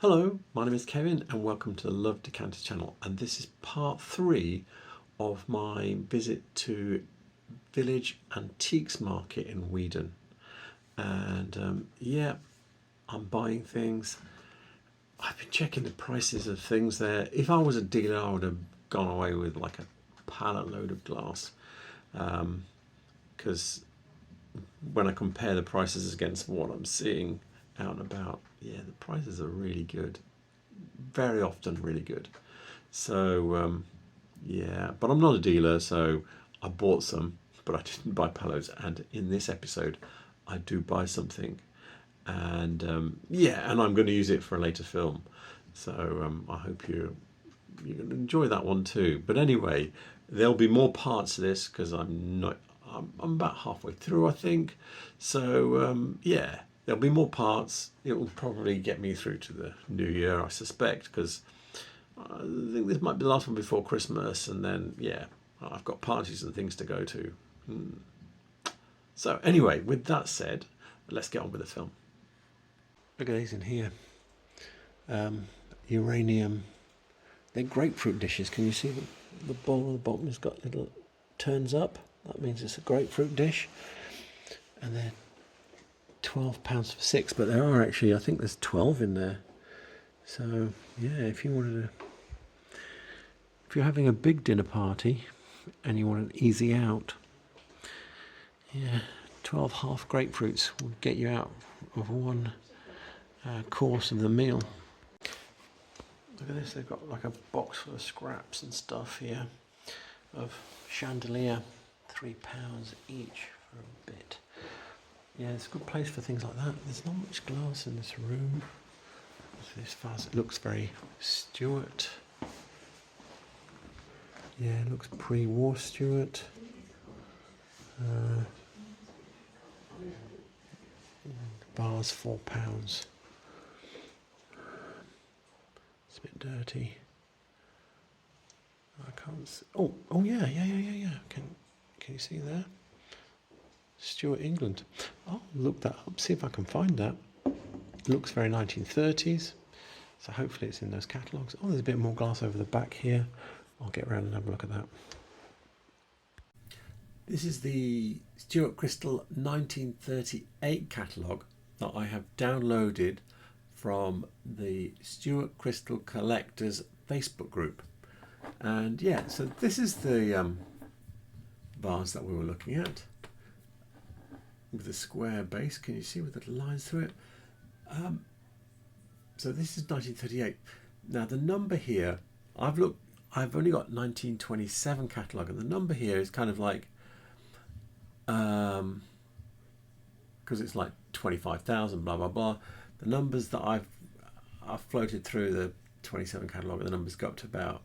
Hello, my name is Kevin and welcome to the Love Decanters channel, and this is part 3 of my visit to Village Antiques Market in Weedon. And yeah, I'm buying things. I've been checking the prices of things there. If I was a dealer, I would have gone away with like a pallet load of glass, because when I compare the prices against what I'm seeing out and about, yeah, the prices are really good. Very often really good. So yeah, but I'm not a dealer, so I bought some, but I didn't buy pallets. And in this episode, I do buy something, and yeah, and I'm going to use it for a later film. So I hope you're going to enjoy that one too. But anyway, there'll be more parts to this because I'm about halfway through, I think. So yeah, there'll be more parts. It will probably get me through to the new year, I suspect, because I think this might be the last one before Christmas, and then yeah, I've got parties and things to go to. So anyway, with that said, let's get on with the film. Look at these in here. Uranium. They're grapefruit dishes. Can you see the bowl at the bottom has got little turns up? That means it's a grapefruit dish. And they're £12 for 6, but there are actually, I think there's 12 in there. So yeah, if you're having a big dinner party and you want an easy out, yeah, 12 half grapefruits will get you out of one course of the meal. Look at this, they've got like a box full of scraps and stuff here of chandelier, £3 each for a bit. Yeah, it's a good place for things like that. There's not much glass in this room. This vase, it looks very Stuart. Yeah, it looks pre-war Stuart. Vase, £4. It's a bit dirty. I can't see. Oh yeah. Can you see there? Stuart England. I'll look that up, see if I can find that. It looks very 1930s, so hopefully it's in those catalogues. Oh, there's a bit more glass over the back here. I'll get around and have a look at that. This is the Stuart Crystal 1938 catalogue that I have downloaded from the Stuart Crystal Collectors Facebook group. And yeah, so this is the vase that we were looking at, with the square base. Can you see with the lines through it? So this is 1938. Now the number here, I've only got 1927 catalogue, and the number here is kind of like, because it's like 25,000, blah blah blah. The numbers that I've floated through the 27 catalogue, the numbers go up to about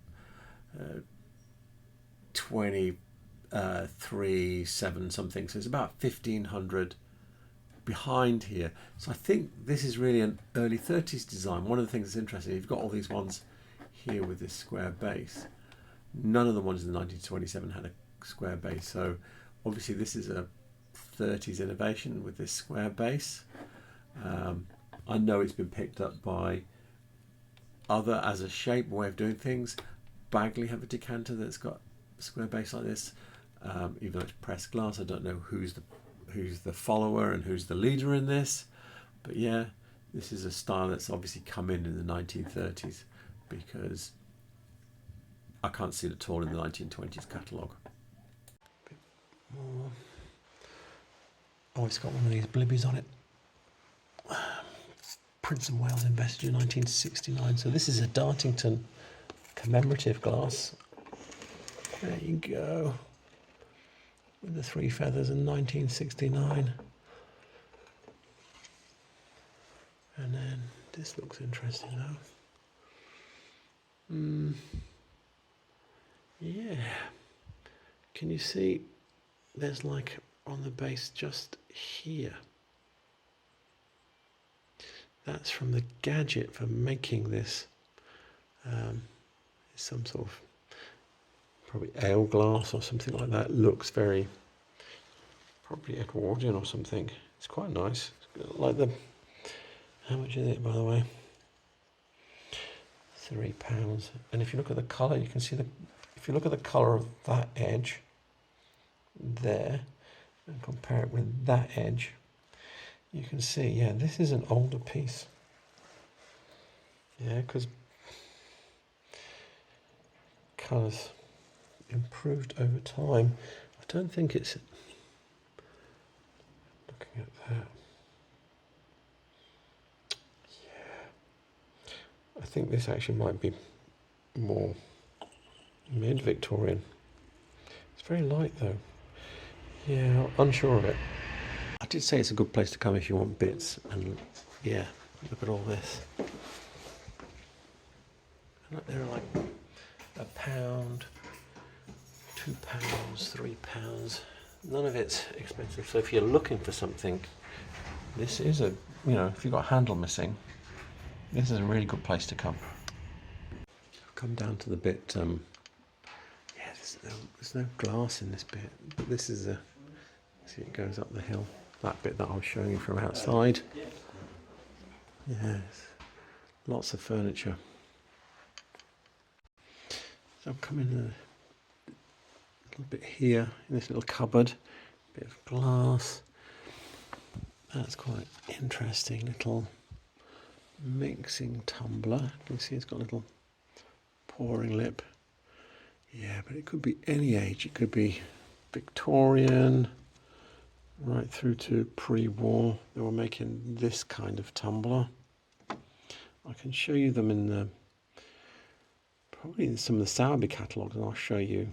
23,700 something. So it's about 1,500 behind here. So I think this is really an early 30s design. One of the things that's interesting, you've got all these ones here with this square base. None of the ones in 1927 had a square base. So obviously this is a 30s innovation with this square base. I know it's been picked up by other as a shape, way of doing things. Bagley have a decanter that's got a square base like this. Even though it's pressed glass, I don't know who's the follower and who's the leader in this. But yeah, this is a style that's obviously come in the 1930s, because I can't see it at all in the 1920s catalogue. Bit more. Oh, it's got one of these blibbies on it. Prince of Wales invested in 1969. So this is a Dartington commemorative glass. There you go. With the 3 feathers in 1969. And then this looks interesting though. Yeah. Can you see there's like on the base just here? That's from the gadget for making this. It's some sort of probably ale glass or something like that. Looks very, probably Edwardian or something. It's quite nice. Like the, how much is it, by the way? £3. And if you look at the colour, you can see if you look at the colour of that edge there and compare it with that edge, you can see, yeah, this is an older piece. Yeah, because colours improved over time. I don't think it's, looking at that, I think this actually might be more mid-Victorian. It's very light though. Yeah, unsure of it. I did say it's a good place to come if you want bits, and yeah, look at all this. And they're like £1, £2, £3. None of it's expensive. So if you're looking for something, this is a, if you've got a handle missing, this is a really good place to come. I've come down to the bit, yeah, there's no glass in this bit, but this is see, it goes up the hill, that bit that I was showing you from outside. Yes, lots of furniture. So I'm coming a little bit here in this little cupboard, bit of glass. That's quite interesting, little mixing tumbler. You can see it's got a little pouring lip. Yeah, but it could be any age. It could be Victorian, right through to pre-war. They were making this kind of tumbler. I can show you them in the, probably in some of the Sowerby catalogues, and I'll show you,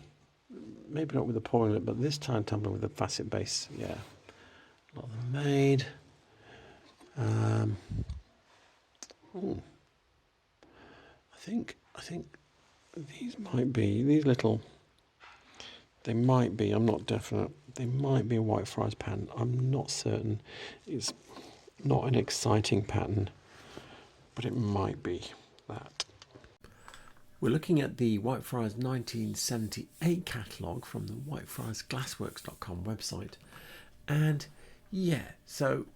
maybe not with the pouring lip, but this time tumbler with the facet base. Yeah, a lot of them made. I think these might be, they might be, I'm not definite, they might be a Whitefriars pattern. I'm not certain. It's not an exciting pattern, but it might be that. We're looking at the Whitefriars 1978 catalogue from the whitefriarsglassworks.com website. And yeah, so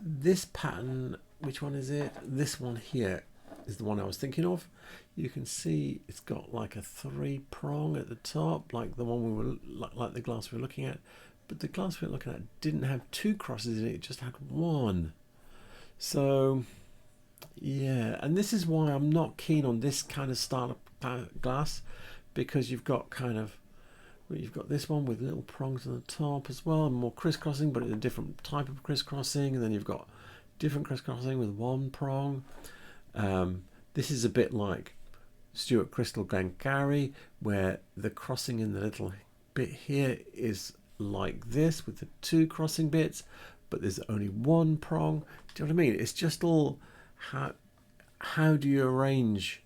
this pattern, which one is it? This one here is the one I was thinking of. You can see it's got like a 3-prong at the top, like the one we were, like the glass we were looking at. But the glass we were looking at didn't have 2 crosses in it, it just had 1. So yeah, and this is why I'm not keen on this kind of style of glass, because you've got you've got this one with little prongs on the top as well, and more crisscrossing, but it's a different type of crisscrossing, and then you've got different crisscrossing with 1 prong. This is a bit like Stuart Crystal Glengarry, where the crossing in the little bit here is like this with the 2 crossing bits, but there's only 1 prong. Do you know what I mean? It's just all how do you arrange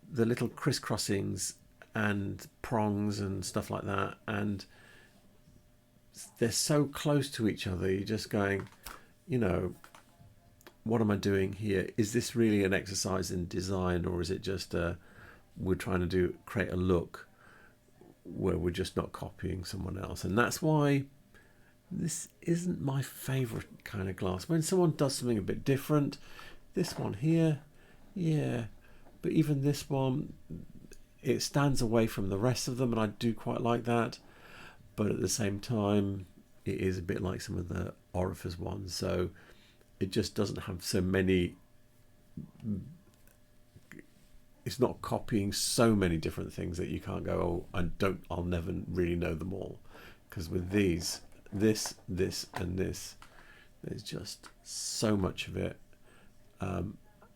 the little crisscrossings and prongs and stuff like that, and they're so close to each other, you're just going, what am I doing here? Is this really an exercise in design, or is it just we're trying to create a look where we're just not copying someone else? And that's why this isn't my favorite kind of glass. When someone does something a bit different, this one here, yeah, but even this one, it stands away from the rest of them, and I do quite like that. But at the same time, it is a bit like some of the Orifice ones, so it just doesn't have so many, it's not copying so many different things that you can't go, oh, I'll never really know them all. Because with these, this, and this, there's just so much of it,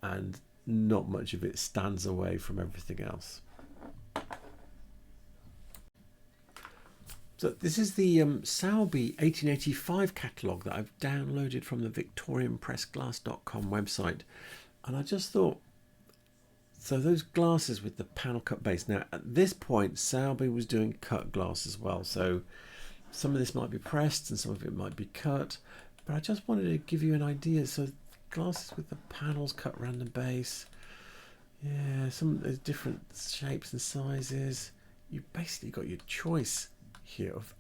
and not much of it stands away from everything else. So this is the Sowerby 1885 catalogue that I've downloaded from the victorianpressglass.com website. And I just thought, so those glasses with the panel cut base. Now at this point, Sowerby was doing cut glass as well. So some of this might be pressed and some of it might be cut. But I just wanted to give you an idea. So glasses with the panels cut around the base. Yeah, some of those different shapes and sizes. You've basically got your choice here of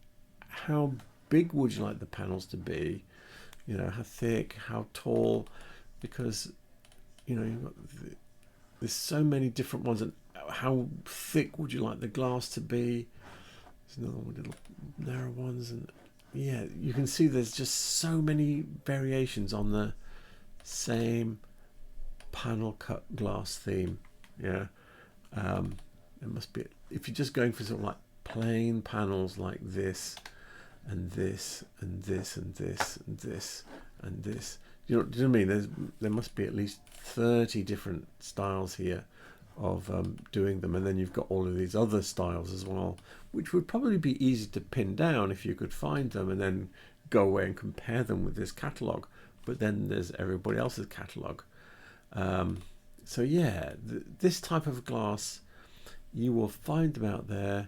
how big would you like the panels to be, how thick, how tall, because you've got there's so many different ones. And how thick would you like the glass to be? There's another one, little narrow ones, and yeah, you can see there's just so many variations on the same panel cut glass theme. Yeah, it must be, if you're just going for sort of like plain panels like this and this and this and this and this and this, do you know what I mean? There must be at least 30 different styles here of doing them, and then you've got all of these other styles as well, which would probably be easy to pin down if you could find them and then go away and compare them with this catalogue. But then there's everybody else's catalogue. So yeah, this type of glass, you will find them out there,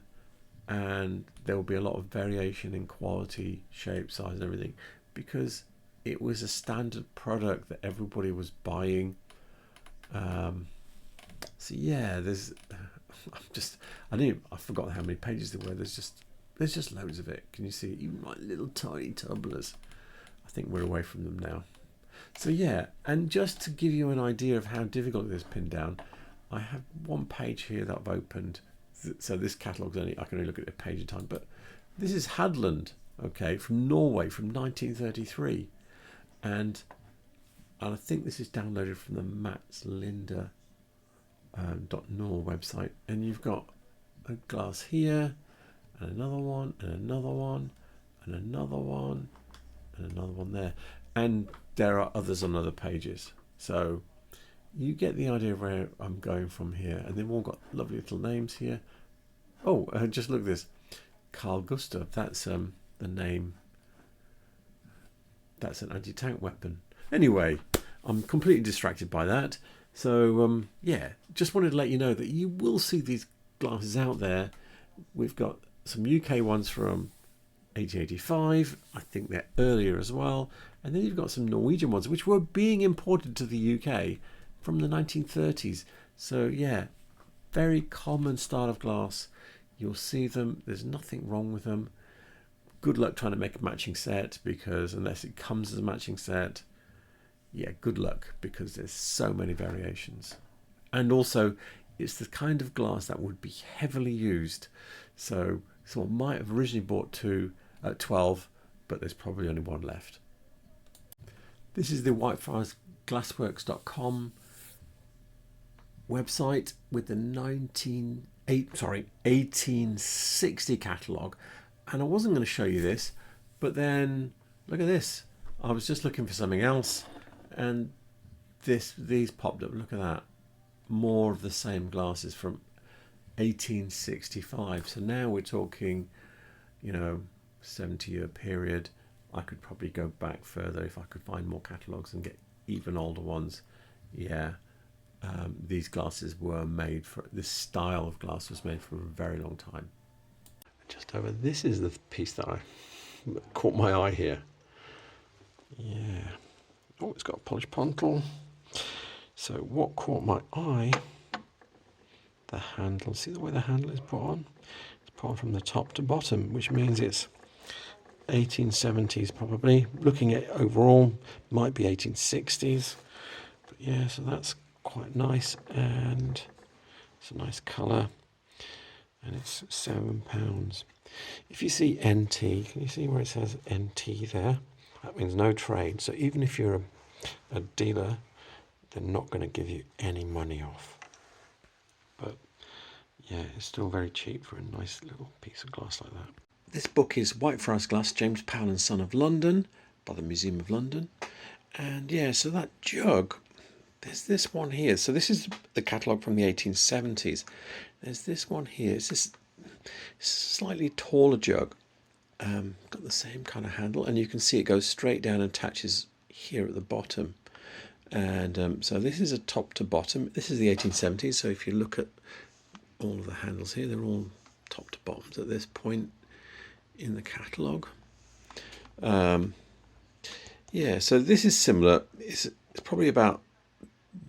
and there will be a lot of variation in quality, shape, size and everything, because it was a standard product that everybody was buying. So yeah, there's I've forgotten how many pages there were. There's just loads of it. Can you see even like little tiny tumblers? I think we're away from them now. So yeah, and just to give you an idea of how difficult it is pinned down, I have one page here that I've opened. So this catalogue's I can only look at it a page at a time, but this is Hajdemach, okay, from Norway from 1933, and I think this is downloaded from the matslinda.nor website, and you've got a glass here, and another one, and another one, and another one, and another one there, and there are others on other pages. So you get the idea of where I'm going from here, and they've all got lovely little names here. Oh, just look at this, Carl Gustav. That's the name. That's an anti-tank weapon. Anyway, I'm completely distracted by that. So yeah, just wanted to let you know that you will see these glasses out there. We've got some UK ones from 1885. I think they're earlier as well. And then you've got some Norwegian ones, which were being imported to the UK from the 1930s. So yeah, very common style of glass. You'll see them. There's nothing wrong with them. Good luck trying to make a matching set, because unless it comes as a matching set, yeah, good luck, because there's so many variations. And also, it's the kind of glass that would be heavily used. So someone might have originally bought 2 at 12, but there's probably only one left. This is the whitefriarsglassworks.com website with the 1860 catalogue. And I wasn't going to show you this, but then look at this. I was just looking for something else, and these popped up. Look at that. More of the same glasses from 1865. So now we're talking, 70-year period. I could probably go back further if I could find more catalogues and get even older ones. Yeah, these glasses were made for, this style of glass was made for a very long time. Just over, this is the piece that caught my eye here. Yeah. Oh, it's got a polished pontle. So what caught my eye, the handle. See the way the handle is put on? It's put on from the top to bottom, which means it's 1870s probably. Looking at overall, might be 1860s. But yeah, so that's quite nice, and it's a nice colour, and it's £7. If you see NT, can you see where it says NT there? That means no trade. So even if you're a dealer, they're not going to give you any money off. But yeah, it's still very cheap for a nice little piece of glass like that. This book is Whitefriars Glass, James Powell and Son of London, by the Museum of London. And yeah, so that jug, there's this one here. So this is the catalogue from the 1870s. There's this one here. It's this slightly taller jug. Got the same kind of handle, and you can see it goes straight down and attaches here at the bottom. And so this is a top to bottom. This is the 1870s, so if you look at all of the handles here, they're all top to bottoms at this point in the catalogue. Yeah, so this is similar. It's probably about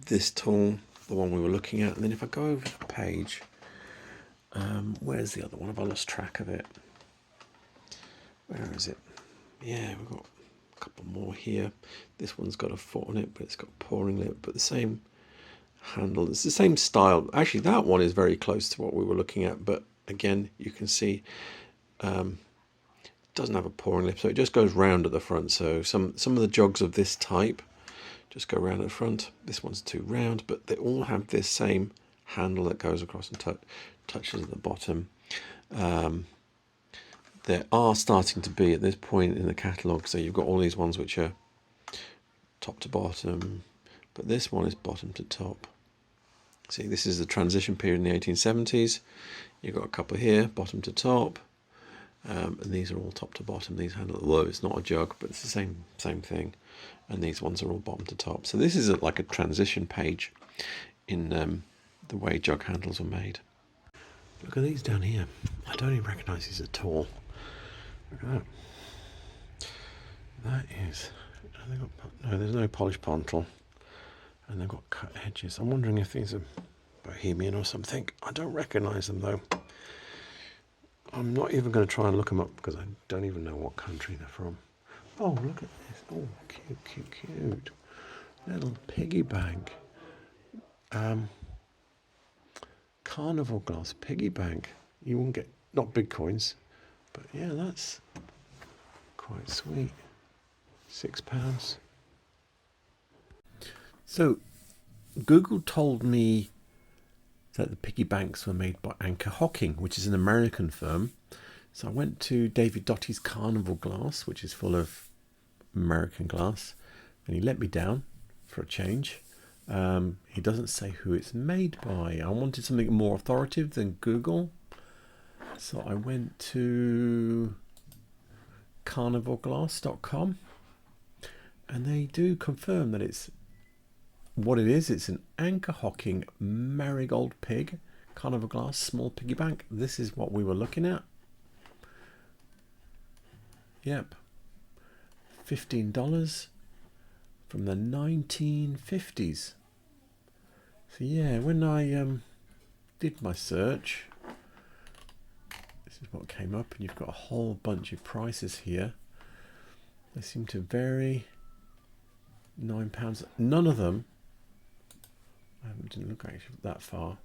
this tall, the one we were looking at. And then if I go over the page, where's the other one? Have I lost track of it? Where is it? Yeah, we've got a couple more here. This one's got a foot on it, but it's got a pouring lip, but the same handle. It's the same style. Actually, that one is very close to what we were looking at, but again, you can see it doesn't have a pouring lip, so it just goes round at the front. So some of the jugs of this type just go round at the front. This one's too round, but they all have this same handle that goes across and touches at the bottom. There are starting to be at this point in the catalogue, so you've got all these ones which are top to bottom, but this one is bottom to top. See, this is the transition period in the 1870s. You've got a couple here, bottom to top, and these are all top to bottom. These handle, although it's not a jug, but it's the same thing. And these ones are all bottom to top. So this is like a transition page in the way jug handles are made. Look at these down here. I don't even recognise these at all. Look at that. That is, no, there's no polished pontal, and they've got cut edges. I'm wondering if these are Bohemian or something. I don't recognise them though. I'm not even going to try and look them up because I don't even know what country they're from. Oh, look at this. Oh, cute, cute, cute. Little piggy bank. Carnival glass piggy bank. You won't get, not big coins, but yeah, that's quite sweet. £6. So, Google told me that the piggy banks were made by Anchor Hocking, which is an American firm. So I went to David Dottie's Carnival Glass, which is full of American glass, and he let me down for a change. He doesn't say who it's made by. I wanted something more authoritative than Google, so I went to carnivalglass.com, and they do confirm that it's what it is. It's an Anchor Hocking Marigold Pig Carnival Glass small piggy bank. This is what we were looking at. Yep, $15 from the 1950s. So yeah, when I did my search, this is what came up, and you've got a whole bunch of prices here. They seem to vary. £9. None of them. I didn't look actually that far.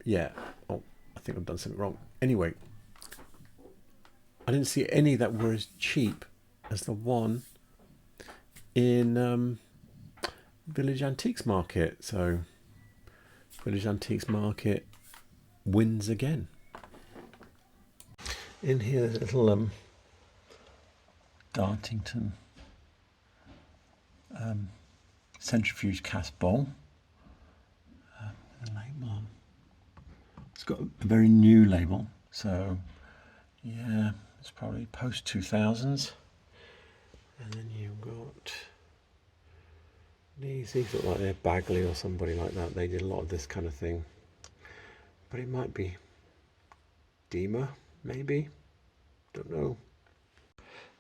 Yeah. Oh, I think I've done something wrong. Anyway, I didn't see any that were as cheap as the one in Village Antiques Market. So Village Antiques Market wins again. In here, there's a little Dartington centrifuge cast bowl. The label on. It's got a very new label, so yeah, it's probably post 2000s. And then you've got these look like they're Bagley or somebody like that. They did a lot of this kind of thing, but it might be Dima, maybe, don't know.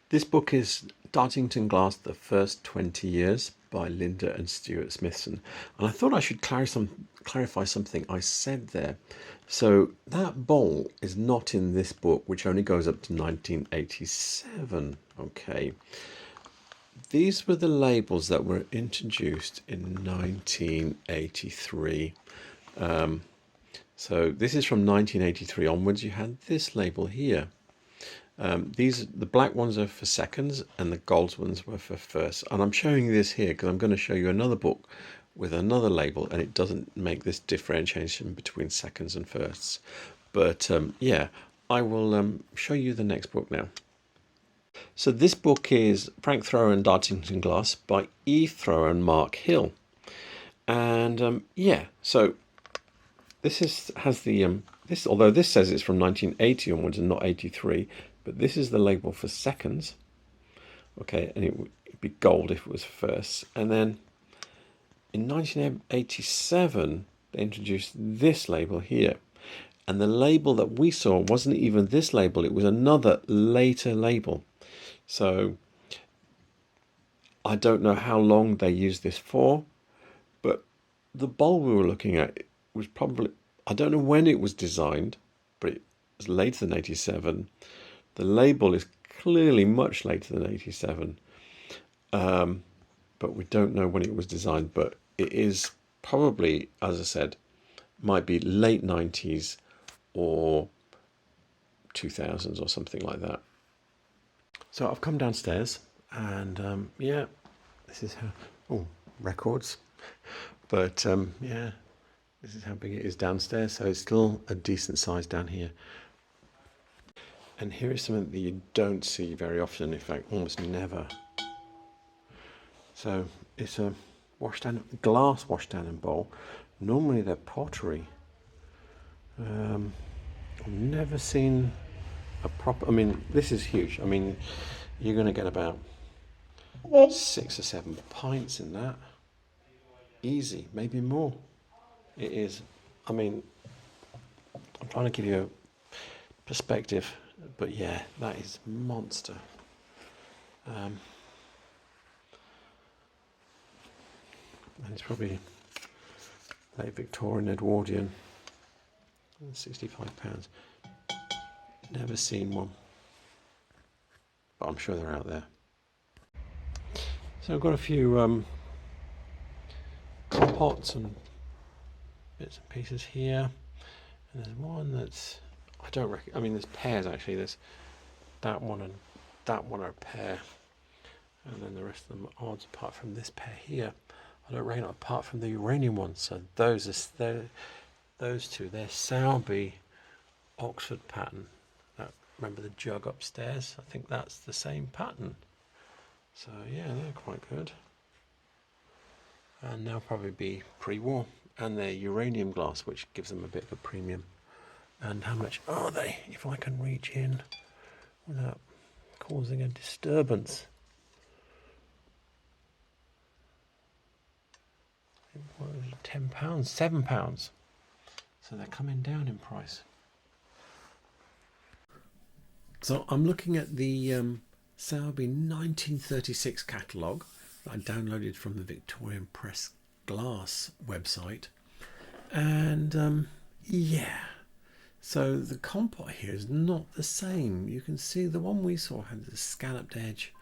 This book is Dartington Glass, The First 20 Years by Linda and Stuart Smithson. And I thought I should clarify something I said there. So that bowl is not in this book, which only goes up to 1987. Okay. These were the labels that were introduced in 1983. So this is from 1983 onwards. You had this label here. The black ones are for seconds and the gold ones were for firsts. And I'm showing you this here because I'm going to show you another book with another label, and it doesn't make this differentiation between seconds and firsts. But yeah, I will show you the next book now. So this book is Frank Thrower and Dartington Glass by E. Thrower and Mark Hill. And yeah, so this has the this, although this says it's from 1980 onwards and not 83, but this is the label for seconds. Okay, and it would be gold if it was first. And then in 1987, they introduced this label here. And the label that we saw wasn't even this label, it was another later label. So I don't know how long they used this for, but the bowl we were looking at was probably, I don't know when it was designed, but it was later than 87. The label is clearly much later than 87, but we don't know when it was designed, but it is probably, as I said, might be late 90s or 2000s or something like that. So I've come downstairs and yeah, this is how, oh, records. But yeah, this is how big it is downstairs. So it's still a decent size down here. And here is something that you don't see very often, in fact, almost never. So it's a washdown, glass washdown and bowl. Normally they're pottery. I've never seen a proper, I mean, this is huge. I mean, you're going to get about 6 or 7 pints in that. Easy, maybe more. It is, I mean, I'm trying to give you a perspective, but yeah, that is monster. And it's probably late Victorian, Edwardian, £65. Never seen one, but I'm sure they're out there. So I've got a few compots and bits and pieces here, and there's one that's, I don't reckon, I mean there's pears actually, there's that one and that one are a pear, and then the rest of them are odds apart from this pear here. I don't reckon apart from the uranium ones. So those two, they're Sowerby Oxford pattern. Remember the jug upstairs? I think that's the same pattern. So yeah, they're quite good. And they'll probably be pre-war. And they're uranium glass, which gives them a bit of a premium. And how much are they? If I can reach in without causing a disturbance. What was it, £10, £7. So they're coming down in price. So I'm looking at the Sowerby 1936 catalogue that I downloaded from the Victorian Press Glass website. And yeah, so the compot here is not the same. You can see the one we saw had the scalloped edge.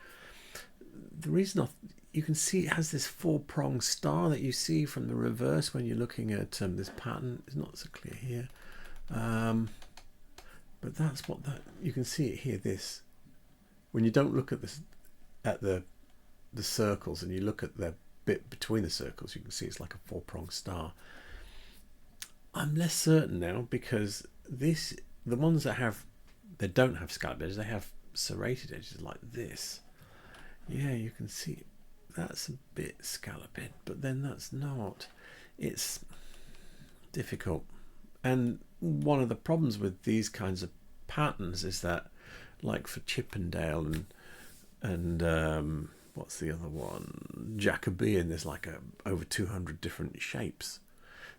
The reason you can see it has this 4-pronged star that you see from the reverse when you're looking at this pattern. It's not so clear here. But that's what you can see it here. This, when you don't look at this, at the circles, and you look at the bit between the circles, you can see it's like a 4-pronged star. I'm less certain now because the ones they don't have scallop edges, they have serrated edges like this. Yeah, you can see that's a bit scalloped, but then that's not. It's difficult. And one of the problems with these kinds of patterns is that, like for Chippendale and what's the other one, Jacobean, there's like over 200 different shapes.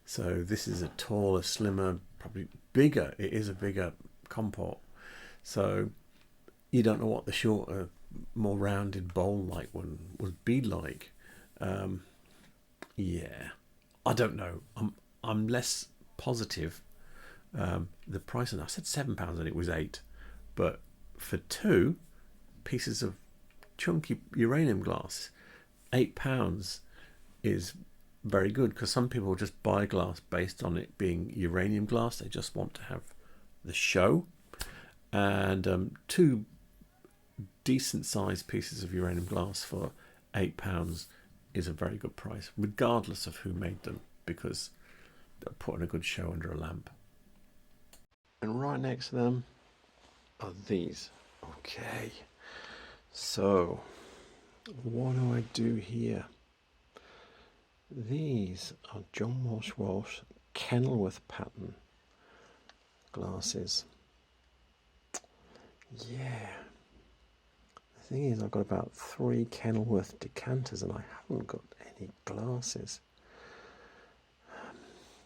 So this is a taller, slimmer, probably bigger. It is a bigger compot. So you don't know what the shorter, more rounded bowl-like one would be like. Yeah, I don't know. I'm less positive. The price, and I said £7 and it was £8, but for 2 pieces of chunky uranium glass, £8 is very good, because some people just buy glass based on it being uranium glass. They just want to have the show, and 2 decent sized pieces of uranium glass for £8 is a very good price, regardless of who made them, because they're putting a good show under a lamp. And right next to them are these. Okay, so what do I do here? These are John Walsh Kenilworth pattern glasses. Yeah. The thing is, I've got about 3 Kenilworth decanters and I haven't got any glasses.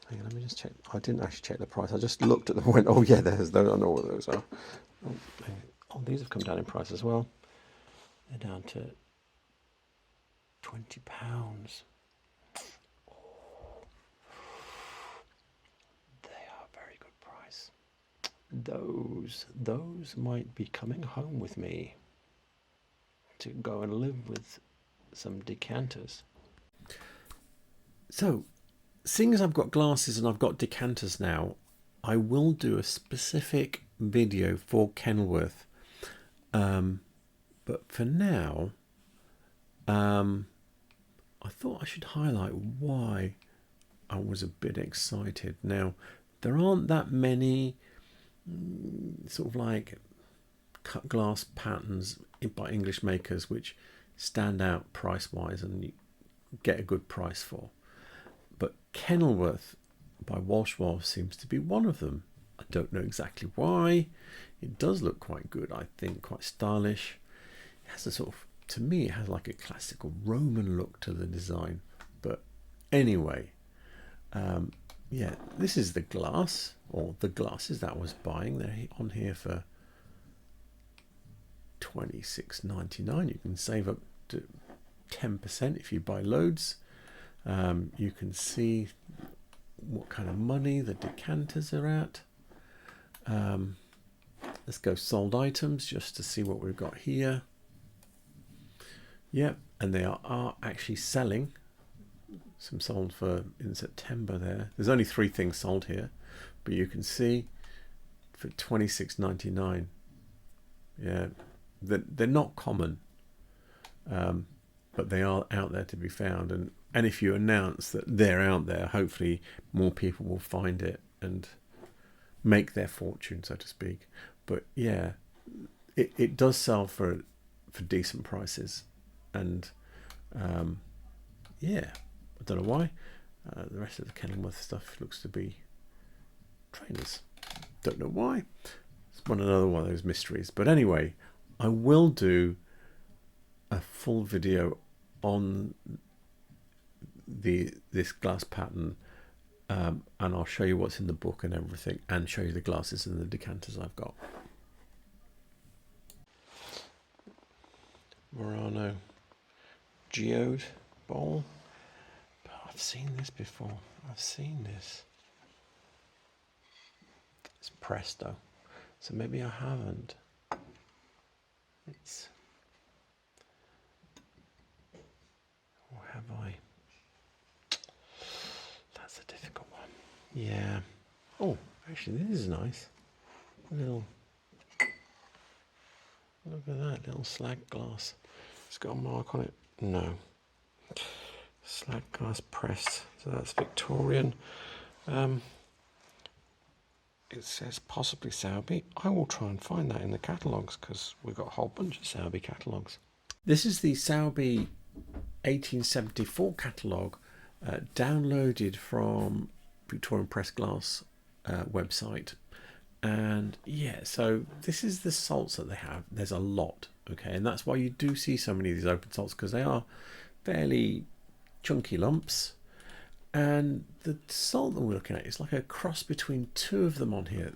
Hang on, let me just check. I didn't actually check the price. I just looked at them and went, oh yeah, there's those. I know what those are. Oh, these have come down in price as well. They're down to £20. Oh, they are a very good price. Those might be coming home with me to go and live with some decanters. So seeing as I've got glasses and I've got decanters now, I will do a specific video for Kenilworth. But for now, I thought I should highlight why I was a bit excited. Now, there aren't that many sort of like cut glass patterns by English makers which stand out price-wise and you get a good price for. But Kenilworth by Walsh Wolf seems to be one of them. I don't know exactly why. It does look quite good, I think, quite stylish. It has a sort of, to me, it has like a classical Roman look to the design. But anyway, yeah, this is the glass, or the glasses that I was buying. They're on here for $26.99. You can save up to 10% if you buy loads. You can see what kind of money the decanters are at. Let's go sold items just to see what we've got here. Yep, and they are actually selling. Some sold for in September there. There's only 3 things sold here, but you can see for $26.99. Yeah, they're not common, but they are out there to be found. And if you announce that they're out there, hopefully more people will find it and make their fortune, so to speak. But yeah, it does sell for decent prices, and yeah, I don't know why. The rest of the Kenilworth stuff looks to be trainers. Don't know why. It's another one of those mysteries. But anyway, I will do a full video on this glass pattern, and I'll show you what's in the book and everything, and show you the glasses and the decanters I've got. Murano geode bowl. But I've seen this before. I've seen this. It's pressed though, so maybe I haven't. It's, or have I? That's a difficult one. Yeah. Oh, actually, this is nice. Little. Look at that little slag glass. It's got a mark on it. No. Slag glass pressed. So that's Victorian. It says possibly Sowerby. I will try and find that in the catalogues because we've got a whole bunch of Sowerby catalogues. This is the Sowerby 1874 catalogue, downloaded from Victorian Press Glass website. And yeah, so this is the salts that they have. There's a lot, okay, and that's why you do see so many of these open salts, because they are fairly chunky lumps. And the salt that we're looking at is like a cross between 2 of them on here.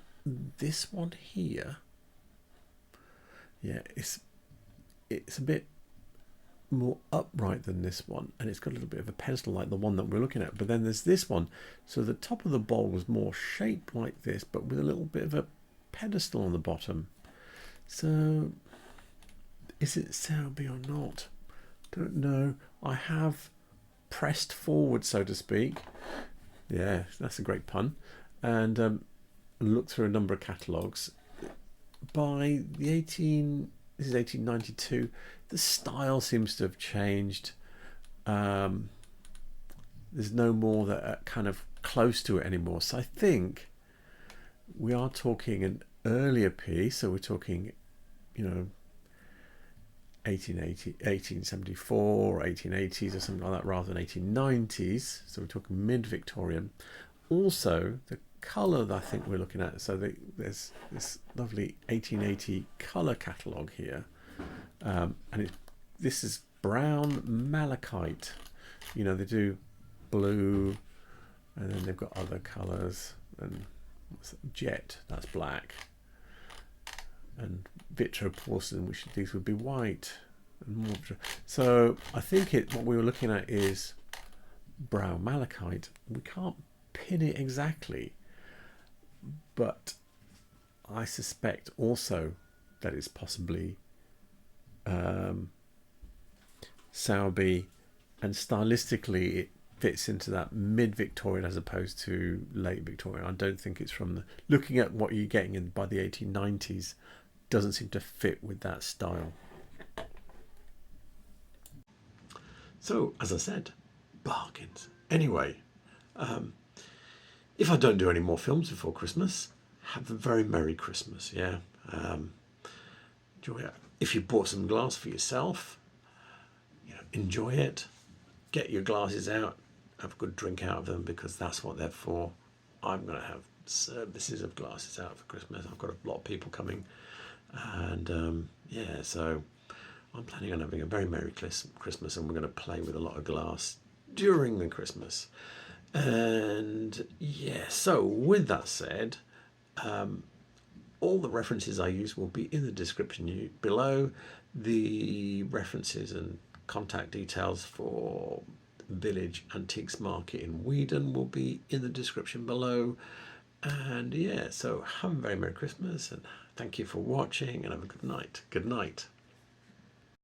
This one here, yeah, it's a bit more upright than this one, and it's got a little bit of a pedestal like the one that we're looking at. But then there's this one, so the top of the bowl was more shaped like this, but with a little bit of a pedestal on the bottom. So is it Sowerby or not? Don't know. I have pressed forward, so to speak. Yeah, that's a great pun. And looked through a number of catalogues. By the this is 1892. The style seems to have changed. There's no more that are kind of close to it anymore. So I think we are talking an earlier piece. So we're talking, 1880, 1874, 1880s or something like that, rather than 1890s. So we're talking mid-Victorian. Also, the colour that I think we're looking at. So there's this lovely 1880 colour catalogue here. And this is brown malachite. They do blue, and then they've got other colours, and jet, that's black, and vitro porcelain, which these would be white, and more. So I think what we were looking at is brown malachite. We can't pin it exactly, but I suspect also that it's possibly Sowerby, and stylistically fits into that mid-Victorian as opposed to late Victorian. I don't think it's from looking at what you're getting in by the 1890s doesn't seem to fit with that style. So, as I said, bargains. Anyway, if I don't do any more films before Christmas, have a very Merry Christmas, yeah? Enjoy it. If you bought some glass for yourself, enjoy it. Get your glasses out, have a good drink out of them, because that's what they're for. I'm going to have services of glasses out for Christmas. I've got a lot of people coming, and so I'm planning on having a very Merry Christmas, and we're going to play with a lot of glass during the Christmas. And so with that said, all the references I use will be in the description below. The references and contact details for Village Antiques Market in Weedon will be in the description below. And so have a very Merry Christmas, and thank you for watching, and have a good night. Good night.